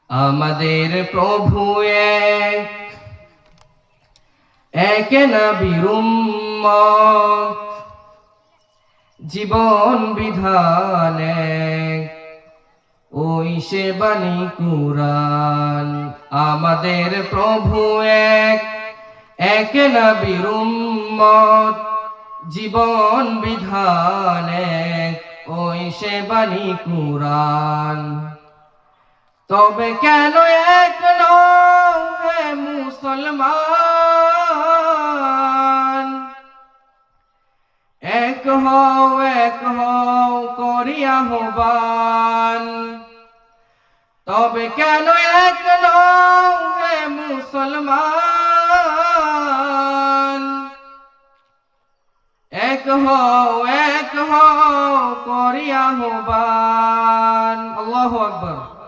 আমাদের প্রভু এক, এক নবীর উম্মত, জীবন বিধান এক, ওই সে বাণী কুরআন। আমাদের প্রভু এক, এক নবীর উম্মত, জীবন বিধান এক, ওই সে বাণী কুরআন। তবে কেন এক নও হে মুসলমান, এক হও করিয়া আহ্বান। তবে কেন এক নও হে মুসলমান, এক হও করিয়া আহ্বান। আল্লাহু আকবার।